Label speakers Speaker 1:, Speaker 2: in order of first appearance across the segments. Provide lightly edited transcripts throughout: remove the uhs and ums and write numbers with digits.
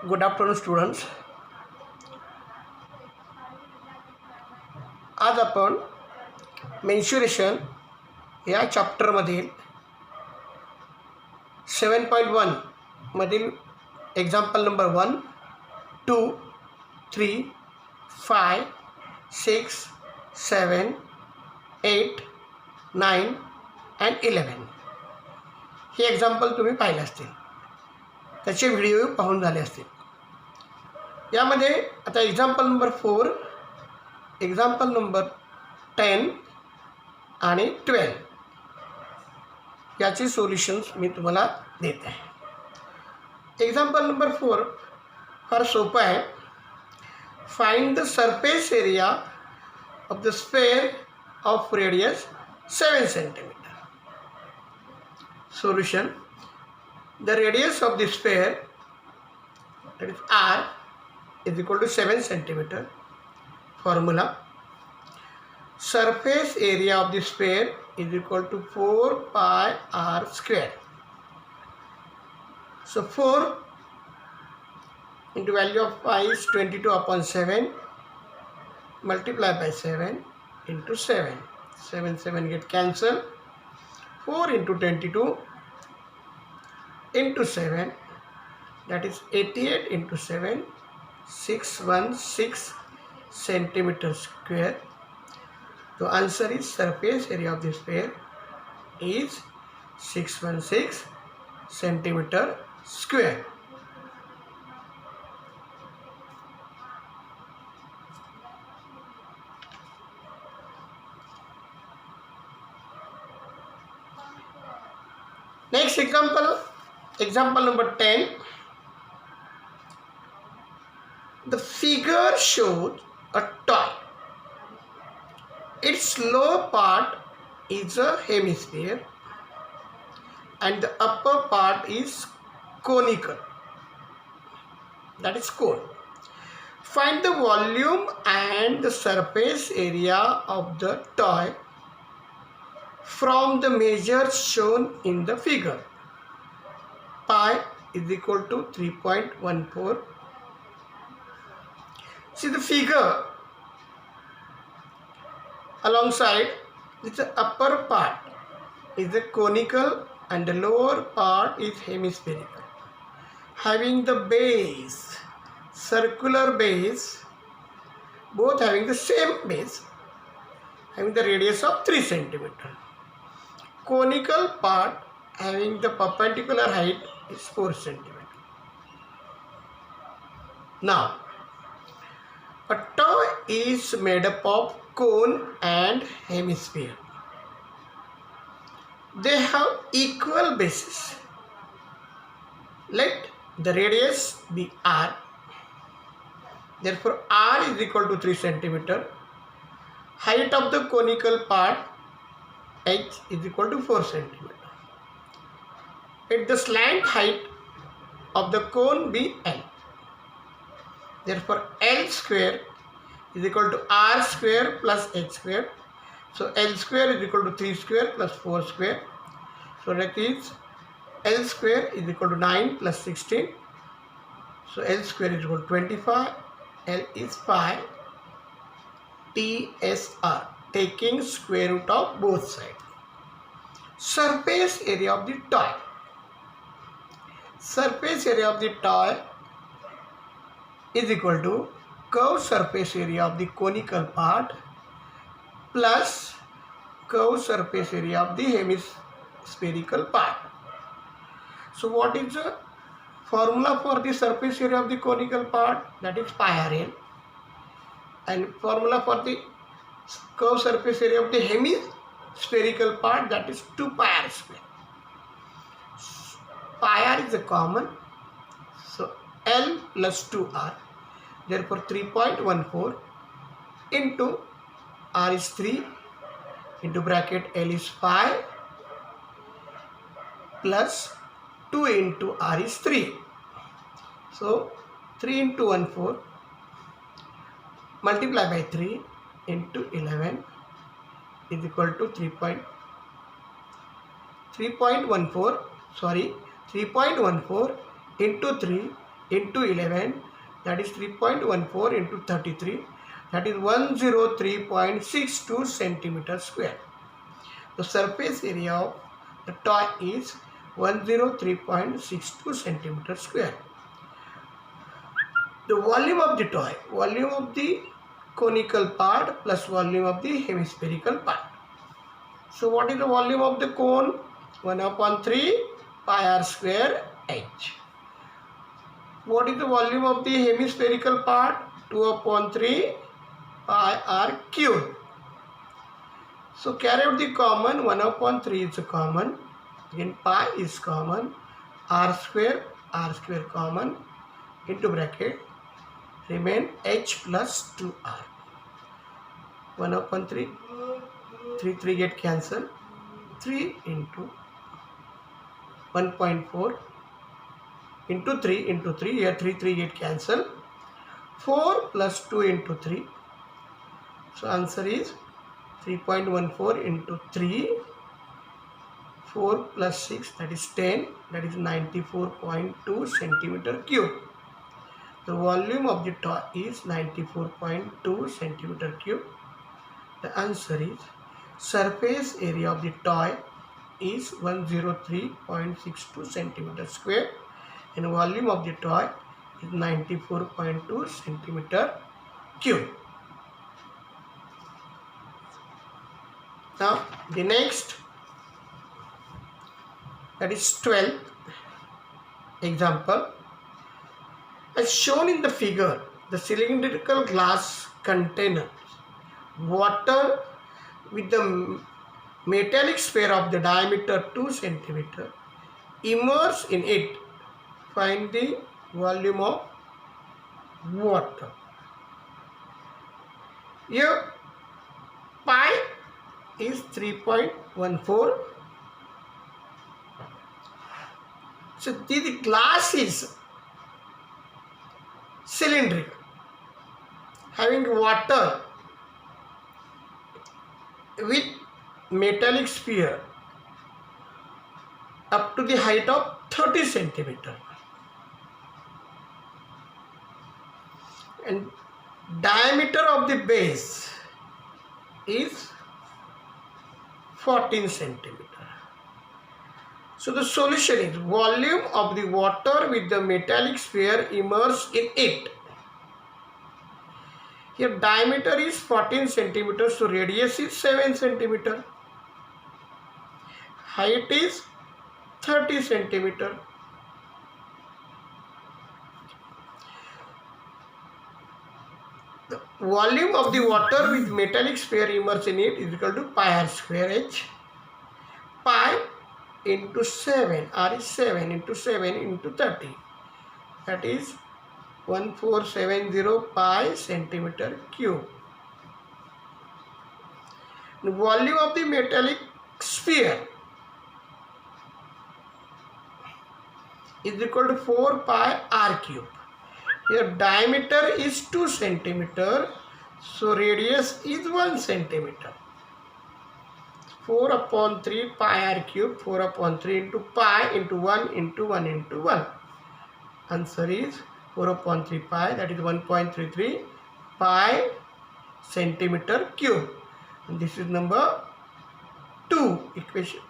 Speaker 1: Good afternoon students. आज आपण mensuration या चॅप्टरमधील 7.1 मधील example number 1, 2, 3, 5, 6, 7, 8, 9 and 11 hey example तुम्ही पाहिले असतील, त्याचे व्हिडिओ पाहून झाले असतील. यामध्ये आता एक्झाम्पल नंबर 4, एक्झाम्पल नंबर 10 आणि 12 याचे सोल्युशन्स मी तुम्हाला देत आहे. एक्झाम्पल नंबर 4 फार सोपं आहे. Find the surface area of the sphere of radius 7 cm. Solution: the radius of the sphere, that is r, is equal to 7 cm. Formula: surface area of the sphere is equal to 4 pi r square. So 4 into value of pi is 22 upon 7, multiply by 7 into 7. 7 get cancelled. 4 into 22 into 7, that is 88 into 7, 616 centimeter square. The answer is surface area of the sphere is 616 centimeter square. Next example number 10. The figure shows a toy. Its lower part is a hemisphere and the upper part is conical, that is cone. Find the volume and the surface area of the toy from the measures shown in the figure. Pi is equal to 3.14. See the figure. Alongside, the upper part is the conical and the lower part is hemispherical, having the base, circular base, both having the same base, having the radius of 3 cm. Conical part having the perpendicular height is 4 cm. Now, a toy is made up of cone and hemisphere. They have equal bases. Let the radius be r. Therefore, r is equal to 3 cm. Height of the conical part h is equal to 4 cm. Let the slant height of the cone be l. Therefore, L square is equal to R square plus H square. So, L square is equal to 3 square plus 4 square. So, that is L square is equal to 9 plus 16. So, L square is equal to 25. L is 5. TSR, taking square root of both sides. Surface area of the toy. Surface area of the toy is equal to curved surface area of the conical part plus curved surface area of the hemispherical part. So what is the formula for the surface area of the conical part? That is pi r l. And formula for the curved surface area of the hemispherical part, that is 2 pi r square. Pi r is a common, so L plus 2r. Therefore, 3.14 into r is 3 into bracket L is 5 plus 2 into r is 3. So, 3 into 1, 4. Multiply by 3 into 11 is equal to 3.14 into 3 into 11, that is 3.14 into 33, that is 103.62 centimeter square. The surface area of the toy is 103.62 centimeter square. The volume of the toy, volume of the conical part plus volume of the hemispherical part. So what is the volume of the cone? 1/3 pi r square h. What is the volume of the hemispherical part? 2/3 pi r cube. So carry out the common. 1/3 is common, again pi is common, r square common, into bracket remain h plus 2r. 1/3, 3 get cancelled, 3 into 1.4 into 3 into 3, here 3 get cancelled, 4 plus 2 into 3. So answer is 3.14 into 3, 4 plus 6, that is 10, that is 94.2 centimeter cube. The volume of the toy is 94.2 centimeter cube. The answer is surface area of the toy is 103.62 centimeter square and volume of the toy is 94.2 centimeter cube. Now the next, that is 12th example. As shown in the figure, the cylindrical glass container water with the metallic sphere of the diameter 2 centimeter immersed in it. Find the volume of water. Here pi is 3.14. So the glass is cylindrical, having water with metallic sphere up to the height of 30 centimeter and diameter of the base is 14 centimeter. So the solution is volume of the water with the metallic sphere immersed in it. Here diameter is 14 centimeter, so radius is 7 centimeter. Height is 30 centimeter. The volume of the water with metallic sphere immersed in it is equal to pi r square h. Pi into 7, r is 7 into 7 into 30, that is 1470 pi centimeter cube. The volume of the metallic sphere is equal to 4 pi r cube. Here diameter is 2 centimeter, so radius is 1 centimeter. 4/3 pi r cube, 4/3 into pi into 1 into 1 into 1. Answer is 4/3 pi, that is 1.33 pi centimeter cube. And this is number 2 equation.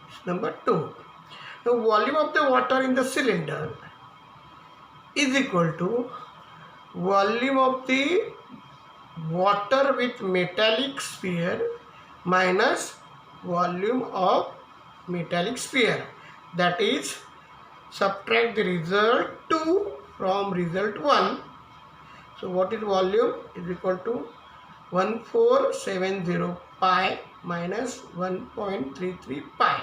Speaker 1: It's number 2. The volume of the water in the cylinder is equal to volume of the water with metallic sphere minus volume of metallic sphere, that is subtract the result 2 from result 1. So what is volume is equal to 1470 pi minus 1.33 pi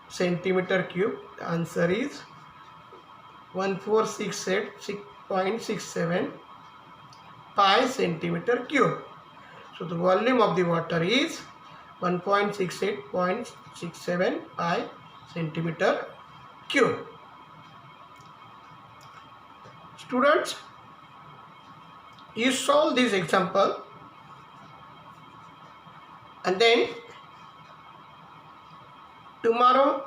Speaker 1: centimeter cube. The answer is 1468.67 pi centimeter cube. So the volume of the water is 1.68.67 pi centimeter cube. Students, you solve this example And then tomorrow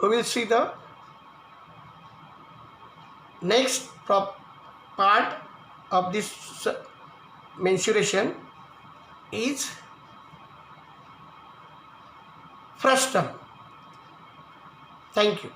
Speaker 1: we will see the next part of this mensuration is frustum. Thank you.